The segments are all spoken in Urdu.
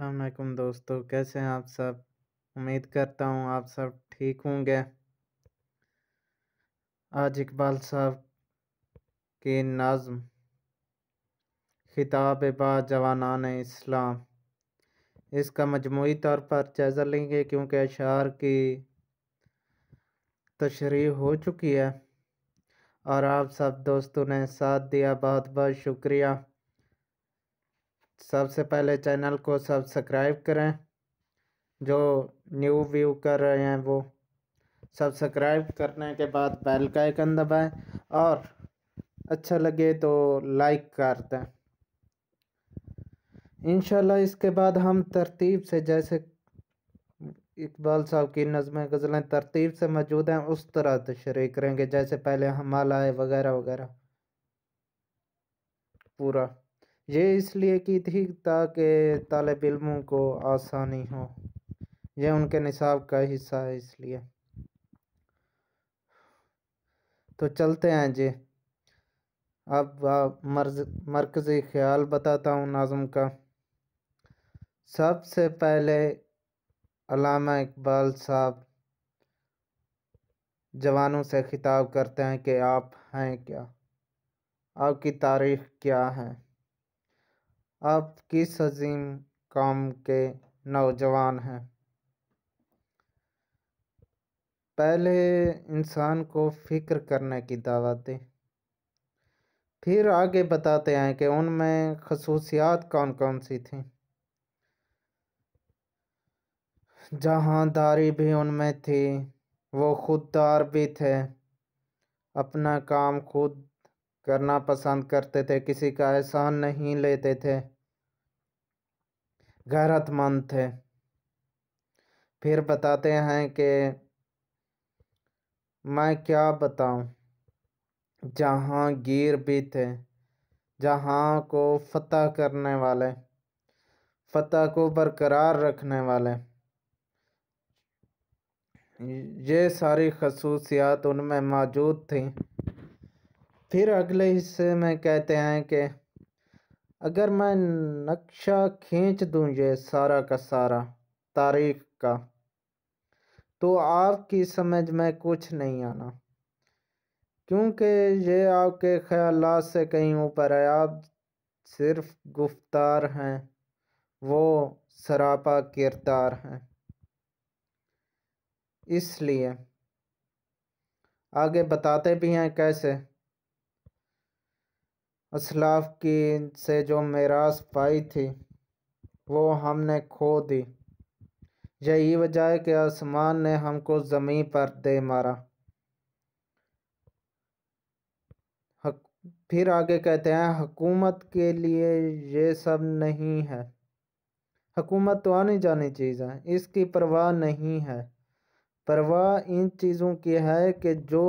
السلام علیکم دوستو، کیسے ہیں آپ سب؟ امید کرتا ہوں آپ سب ٹھیک ہوں گے۔ آج اقبال صاحب کی نظم خطاب با جوانان اسلام، اس کا مجموعی طور پر جائزہ لیں گے کیونکہ اشعار کی تشریح ہو چکی ہے اور آپ سب دوستوں نے ساتھ دیا، بہت بہت شکریہ۔ سب سے پہلے چینل کو سبسکرائب کریں، جو نیو ویو کر رہے ہیں وہ سبسکرائب کرنے کے بعد بیل کا آئیکن دبائیں اور اچھا لگے تو لائک کر دیں۔ انشاءاللہ اس کے بعد ہم ترتیب سے، جیسے اقبال صاحب کی نظمیں غزلیں ترتیب سے موجود ہیں اس طرح تشریح کریں گے، جیسے پہلے ہمالائے وغیرہ وغیرہ پورا۔ یہ اس لیے کی تھی تاکہ طالب علموں کو آسانی ہو، یہ ان کے نصاب کا حصہ ہے اس لیے۔ تو چلتے ہیں جی، اب مرکزی خیال بتاتا ہوں ناظم کا۔ سب سے پہلے علامہ اقبال صاحب جوانوں سے خطاب کرتے ہیں کہ آپ ہیں کیا، آپ کی تاریخ کیا ہے، آپ کس عظیم قوم کے نوجوان ہیں۔ پہلے انسان کو فکر کرنے کی دعوت دی، پھر آگے بتاتے ہیں کہ ان میں خصوصیات کون کون سی تھیں۔ جہاں داری بھی ان میں تھی، وہ خوددار بھی تھے، اپنا کام خود کرنا پسند کرتے تھے، کسی کا احسان نہیں لیتے تھے، غیرت مند تھے۔ پھر بتاتے ہیں کہ میں کیا بتاؤں، جہاں گیر بھی تھے، جہاں کو فتح کرنے والے، فتح کو برقرار رکھنے والے، یہ ساری خصوصیات ان میں موجود تھیں۔ پھر اگلے حصے میں کہتے ہیں کہ اگر میں نقشہ کھینچ دوں یہ سارا کا سارا تاریخ کا، تو آپ کی سمجھ میں کچھ نہیں آنا، کیونکہ یہ آپ کے خیالات سے کہیں اوپر ہے، آپ صرف گفتار ہیں، وہ سراپا کردار ہیں۔ اس لیے آگے بتاتے بھی ہیں کیسے اسلاف کی سے جو میراث پائی تھی وہ ہم نے کھو دی، یہی وجہ ہے کہ آسمان نے ہم کو زمین پر دے مارا۔ پھر آگے کہتے ہیں حکومت کے لیے یہ سب نہیں ہے، حکومت تو آنی جانی چیز ہے، اس کی پرواہ نہیں ہے، پرواہ ان چیزوں کی ہے کہ جو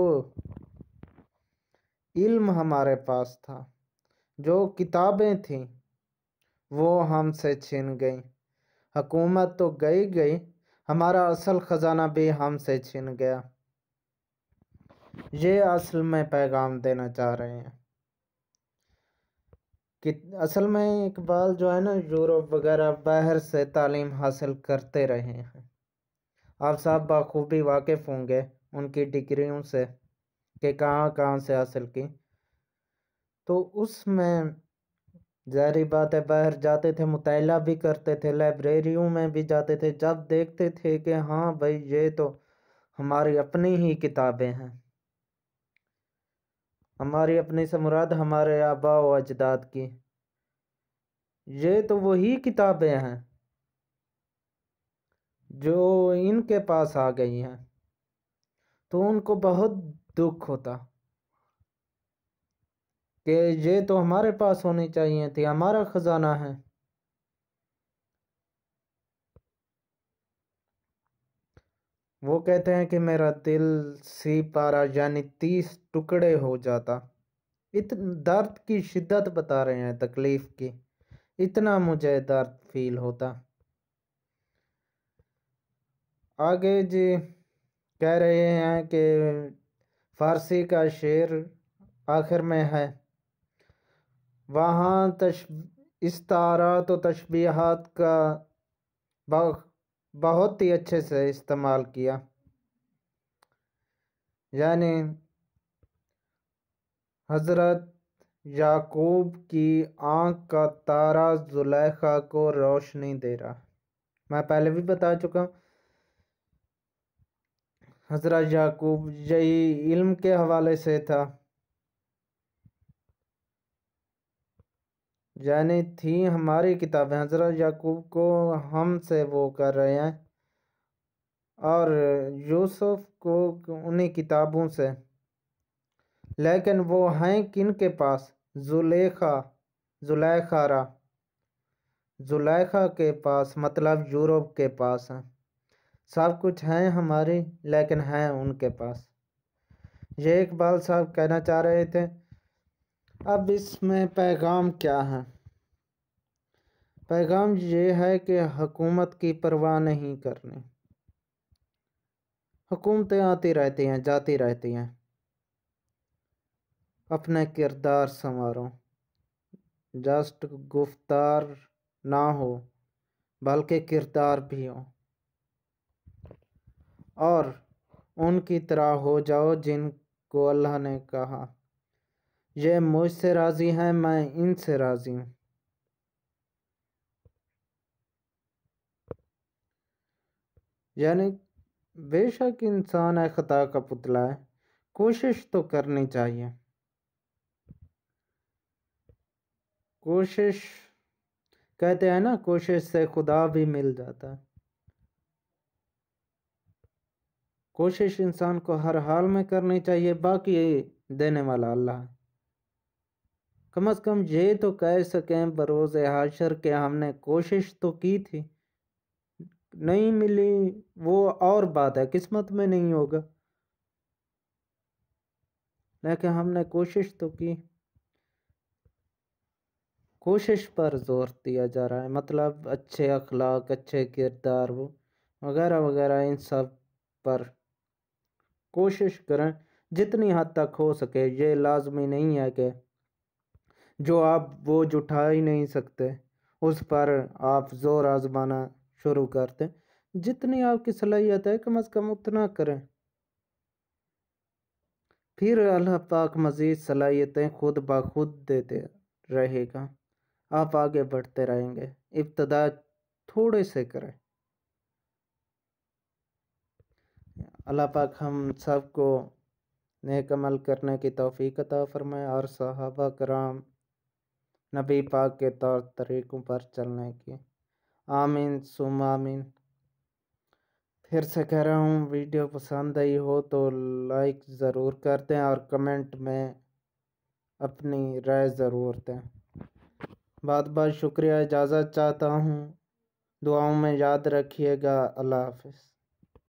علم ہمارے پاس تھا، جو کتابیں تھیں، وہ ہم سے چھن گئیں۔ حکومت تو گئی، ہمارا اصل خزانہ بھی ہم سے چھن گیا۔ یہ اصل میں پیغام دینا چاہ رہے ہیں کہ اصل میں اقبال جو ہے نا، یورپ وغیرہ باہر سے تعلیم حاصل کرتے رہے ہیں، آپ صاحب بخوبی واقف ہوں گے ان کی ڈگریوں سے کہ کہاں کہاں سے حاصل کی۔ تو اس میں ظاہری بات ہے باہر جاتے تھے، مطالعہ بھی کرتے تھے، لائبریریوں میں بھی جاتے تھے، جب دیکھتے تھے کہ ہاں بھائی یہ تو ہماری اپنی ہی کتابیں ہیں، ہماری اپنی سے مراد ہمارے آباء و اجداد کی، یہ تو وہی کتابیں ہیں جو ان کے پاس آ گئی ہیں، تو ان کو بہت دکھ ہوتا کہ یہ تو ہمارے پاس ہونی چاہیے تھی، ہمارا خزانہ ہے۔ وہ کہتے ہیں کہ میرا دل سی پارا یعنی 30 ٹکڑے ہو جاتا، درد کی شدت بتا رہے ہیں، تکلیف کی، اتنا مجھے درد فیل ہوتا۔ آگے جی کہہ رہے ہیں کہ فارسی کا شعر آخر میں ہے، وہاں استعارات و تشبیہات کا بہت ہی اچھے سے استعمال کیا، یعنی حضرت یعقوب کی آنکھ کا تارا زلیخا کو روشنی دے رہا۔ میں پہلے بھی بتا چکا ہوں، حضرت یعقوب یہی علم کے حوالے سے تھا، یعنی تھی ہماری کتابیں حضرت یعقوب کو ہم سے وہ کر رہے ہیں، اور یوسف کو انہیں کتابوں سے، لیکن وہ ہیں کن کے پاس؟ زلیخا کے پاس، مطلب یورپ کے پاس ہیں۔ سب کچھ ہیں ہماری، لیکن ہیں ان کے پاس۔ یہ اقبال صاحب کہنا چاہ رہے تھے۔ اب اس میں پیغام کیا ہے؟ پیغام یہ ہے کہ حکومت کی پرواہ نہیں کرنی۔ حکومتیں آتی رہتی ہیں، جاتی رہتی ہیں، اپنے کردار سنوارو، جسٹ گفتار نہ ہو بلکہ کردار بھی ہو، اور ان کی طرح ہو جاؤ جن کو اللہ نے کہا یہ مجھ سے راضی ہیں، میں ان سے راضی ہوں۔ یعنی بے شک انسان ہے خطا کا پتلا ہے، کوشش تو کرنی چاہیے۔ کوشش کہتے ہیں نا، کوشش سے خدا بھی مل جاتا ہے۔ کوشش انسان کو ہر حال میں کرنی چاہیے، باقی دینے والا اللہ ہے۔ کم از کم یہ تو کہہ سکیں بروز حشر کہ ہم نے کوشش تو کی تھی، نہیں ملی وہ اور بات ہے، قسمت میں نہیں ہوگا، لیکن ہم نے کوشش تو کی۔ کوشش پر زور دیا جا رہا ہے، مطلب اچھے اخلاق، اچھے کردار وغیرہ وغیرہ، ان سب پر کوشش کریں جتنی حد تک ہو سکے۔ یہ لازمی نہیں ہے کہ جو آپ بوجھ اٹھا ہی نہیں سکتے اس پر آپ زور آزمانا شروع کر دیں۔ جتنی آپ کی صلاحیت ہے کم از کم اتنا کریں، پھر اللہ پاک مزید صلاحیتیں خود بخود دیتے رہے گا، آپ آگے بڑھتے رہیں گے۔ ابتدا تھوڑے سے کریں۔ اللہ پاک ہم سب کو نیک عمل کرنے کی توفیق عطا فرمائے، اور صحابہ کرام نبی پاک کے طور طریقوں پر چلنے کی۔ آمین ثم آمین۔ پھر سے کہہ رہا ہوں، ویڈیو پسند آئی ہو تو لائک ضرور کر دیں، اور کمنٹ میں اپنی رائے ضرور دیں۔ بہت بہت شکریہ، اجازت چاہتا ہوں، دعاؤں میں یاد رکھیے گا۔ اللہ حافظ۔